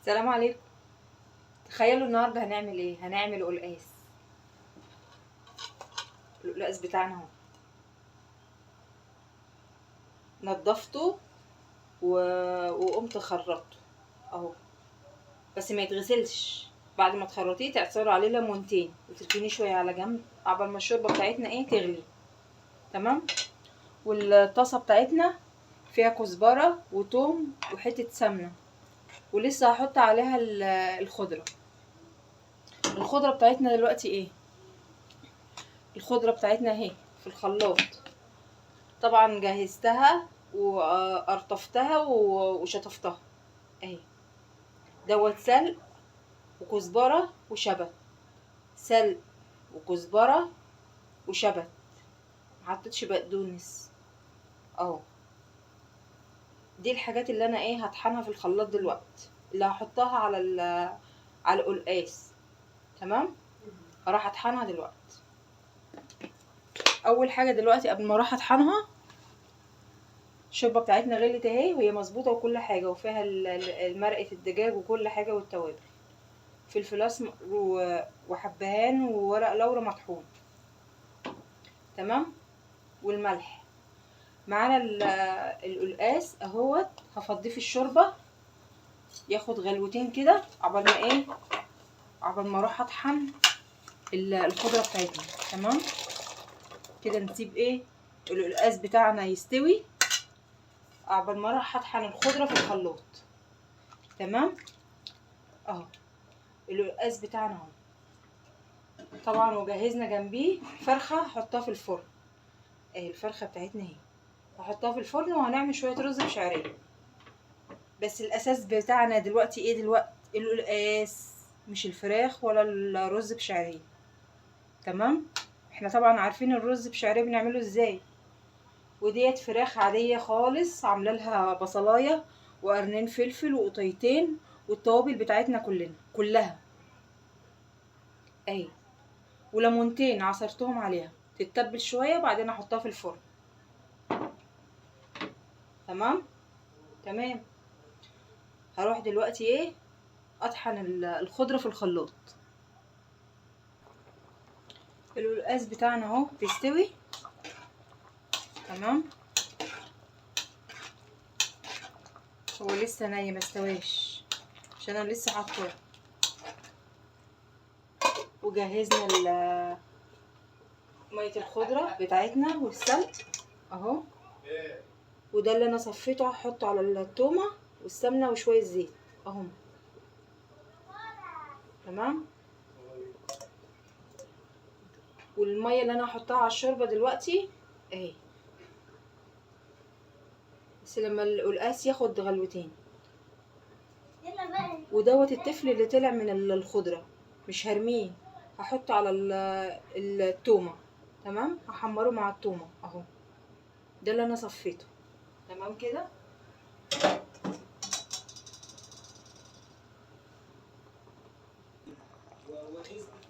السلام عليكم. تخيلوا النهارده هنعمل ايه؟ هنعمل قلقاس. القلقاس بتاعنا اهو، نضفته وقمت خرطته اهو، بس ما يتغسلش. بعد ما تخرطيه تعصروا عليه ليمونتين وتركنيه شويه على جنب عقبال ما الشوربه بتاعتنا تغلي. تمام. والطاسه بتاعتنا فيها كزبره وتوم وحته سمنه، ولسه هحط عليها الخضره. الخضره بتاعتنا دلوقتي الخضره بتاعتنا اهي في الخلاط. طبعا جهزتها وقرطفتها وشطفتها اهي. دوت سلق وكزبره وشبت، سلق وكزبره وشبت، محطتش بقدونس اهو. دي الحاجات اللي انا هطحنها في الخلاط دلوقتي، اللي هحطها على القلقاس. تمام. هروح اطحنها دلوقتي. اول حاجه دلوقتي قبل ما اروح اطحنها، الشوربه بتاعتنا غلت اهي وهي مظبوطه وكل حاجه، وفيها مرقه الدجاج وكل حاجه والتوابل، فلفل اسمر وحبهان وورق لورا مطحون. تمام. والملح معانا. القلقاس اهوت هفضيه في الشوربه ياخد غلوتين كده عقبال ما اروح اطحن الخضره بتاعتنا. تمام كده. نسيب القلقاس بتاعنا يستوي عقبال ما اروح اطحن الخضره في الخلاط. تمام اهو. القلقاس بتاعنا اهو طبعا، وجهزنا جنبيه فرخه هحطها في الفرن. الفرخه بتاعتنا اهي هحطها في الفرن، وهنعمل شويه رز بشعريه. بس الاساس بتاعنا دلوقتي القلقاس، مش الفراخ ولا الرز بشعريه. تمام. احنا طبعا عارفين الرز بشعريه بنعمله ازاي. وديت فراخ عاديه خالص، عامله لها بصلايه وقرنين فلفل وقطيتين والتوابل بتاعتنا كلها اهي، وليمونتين عصرتهم عليها تتبل شويه وبعدين احطها في الفرن. تمام. هروح دلوقتي اطحن الخضره في الخلاط. القلقاس بتاعنا اهو بيستوي. تمام. هو لسه ني ما استواش عشان انا لسه حاطاه. وجهزنا ميه الخضره بتاعتنا والسلق اهو. وده اللي انا صفيته هحطه على التومه والسمنه وشويه زيت اهو. تمام. والميه اللي انا هحطها على الشوربه دلوقتي اهي، بس لما القلقاس ياخد غلوتين. ودوت التفل اللي طلع من الخضره مش هرميه، هحطه على التومه. تمام. هحمره مع التومه اهو. ده اللي انا صفيته. تمام كده.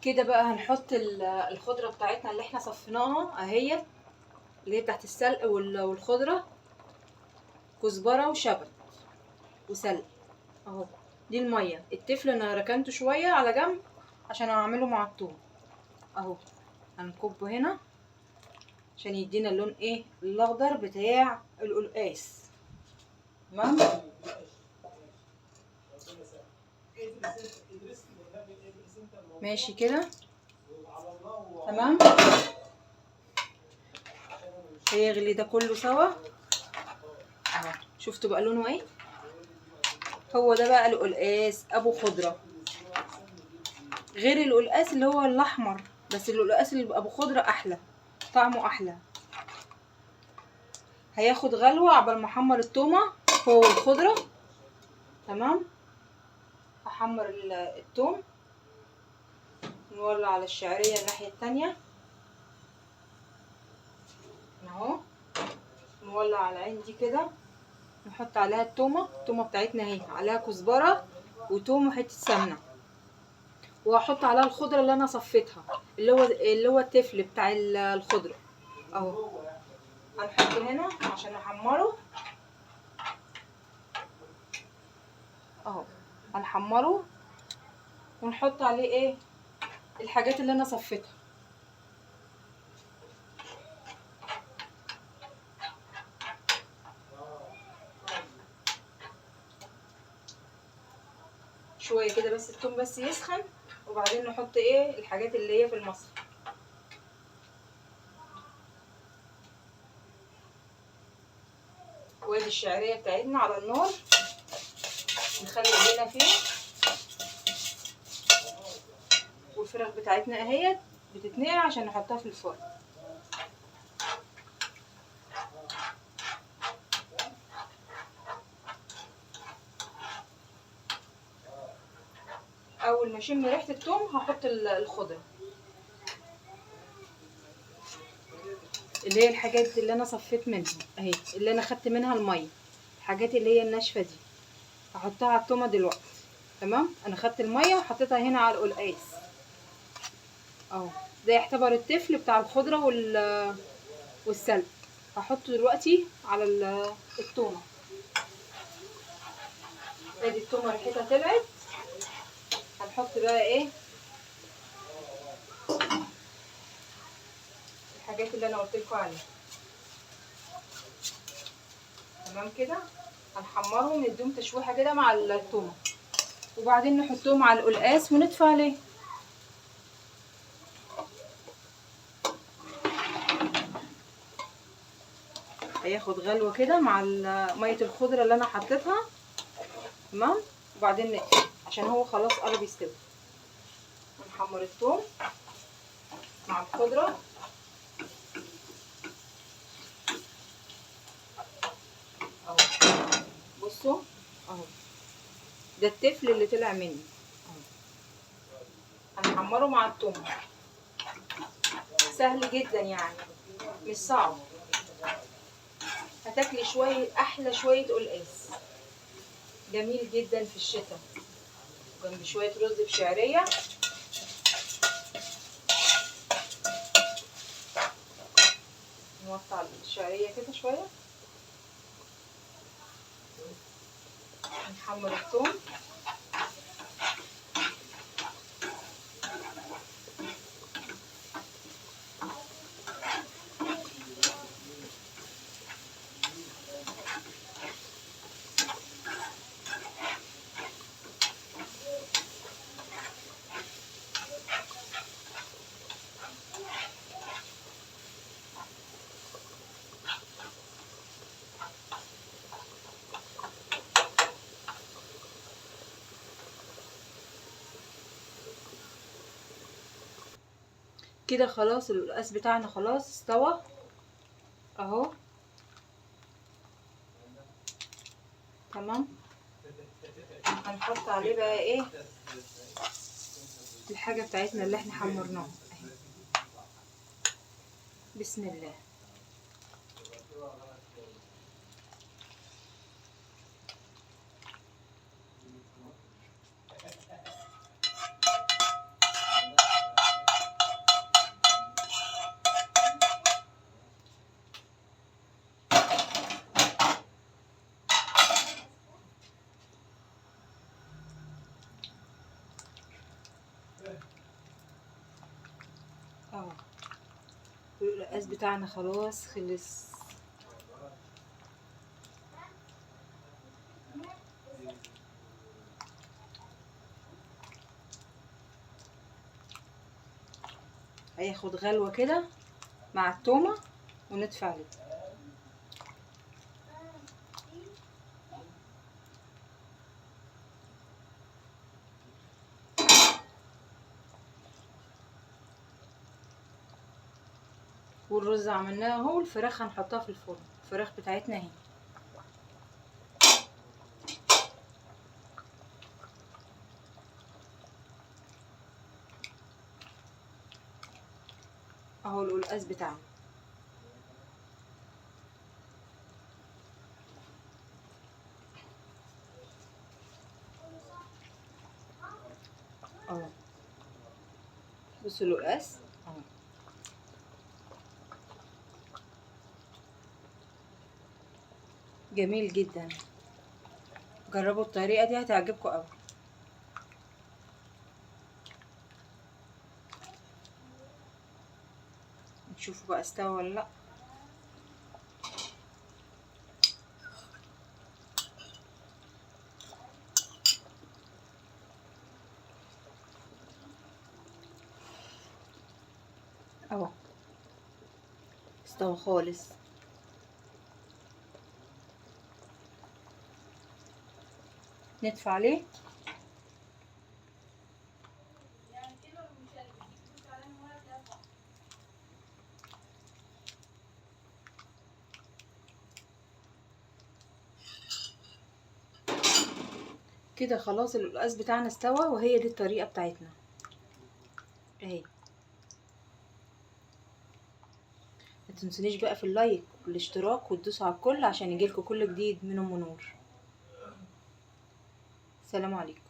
كده بقى هنحط الخضره بتاعتنا اللي احنا صفيناها اهي، اللي هي بتاعت السلق والخضره، كزبره وشبت وسلق اهو. دي الميه. التفل انا ركنته شويه على جنب عشان اعمله مع الثوم اهو. هنكبه هنا عشان يدينا اللون الاخضر بتاع القلقاس. تمام. ماشي كده. تمام. هيغلي ده كله سوا اهو. شفتوا بقى لونه هو ده بقى القلقاس ابو خضره، غير القلقاس اللي هو الاحمر. بس القلقاس اللي ابو خضره احلى، طعمه احلى. هياخد غلوه عبال ما احمر التومه هو والخضره. تمام. هحمر التوم، نولع على الشعريه الناحيه التانية اهو. نولع على العين دي كده، نحط عليها التومه بتاعتنا اهي، عليها كزبره وتوم وحته سمنه. وهحط عليها الخضره اللي انا صفيتها، اللي هو التفل بتاع الخضره اهو. هنحطه هنا عشان احمره اهو. هنحمره ونحط عليه ايه الحاجات اللي انا صفيتها. شويه كده بس التوم بس يسخن، وبعدين نحط ايه الحاجات اللي هي في المصفى. وادي الشعريه بتاعتنا على النار، نخلي ايدينا فيه، والفراخ بتاعتنا اهيت بتتنقع عشان نحطها في الفرن. اول ما اشم ريحه التوم هحط الخضره اللي هي الحاجات اللي انا صفيت منها اهي، اللي انا خدت منها الميه، الحاجات اللي هي الناشفه دي هحطها على التومه دلوقتي. تمام، انا خدت الميه وحطيتها هنا على القلقاس اهو. ده يعتبر التفل بتاع الخضره والسلق. هحطه دلوقتي على التومه. ادي التومه ريحتها طلعت. هنحط بقى ايه الحاجات اللي انا قلت لكم عليها. تمام كده، هنحمرهم نديهم تشويحه كده مع التومه، وبعدين نحطهم على القلقاس ونطفي عليه. هياخد غلوه كده مع ميه الخضره اللي انا حطيتها. تمام، وبعدين نقفل عشان هو خلاص قرب يستوي. هنحمر الثوم مع الخضره اهو. بصوا اهو، ده التفل اللي طلع مني اهو. هنحمره مع الثوم، سهل جدا يعني، مش صعب. هتاكلي شويه احلى شويه قلقاس، جميل جدا في الشتاء، جنب شويه رز بشعريه. نوطي الشعريه كده شويه، نحمر الثوم. كده خلاص القلقاس بتاعنا خلاص استوى اهو. تمام، هنحط عليه بقى ايه الحاجه بتاعتنا اللي احنا حمرناها اهي. بسم الله. اهو القلقاس بتاعنا خلاص خلص. هياخد غلوه كده مع التومه ونطفي عليه. والرز عملناه اهو، الفراخ هنحطها في الفرن. الفراخ بتاعتنا اهي. اهو القلقاس بتاعنا اهو. بصوا القلقاس اهو، جميل جدا. جربوا الطريقه دي هتعجبكم قوي. تشوفوا بقى استوى ولا لا. اهو استوى خالص. ندفع عليه. كده خلاص القلقاس بتاعنا استوى، وهي دي الطريقة بتاعتنا اهي. ما تنسونيش بقى في اللايك والاشتراك وتدوسوا على الكل عشان يجيلكوا كل جديد من ام نور. سلام عليكم.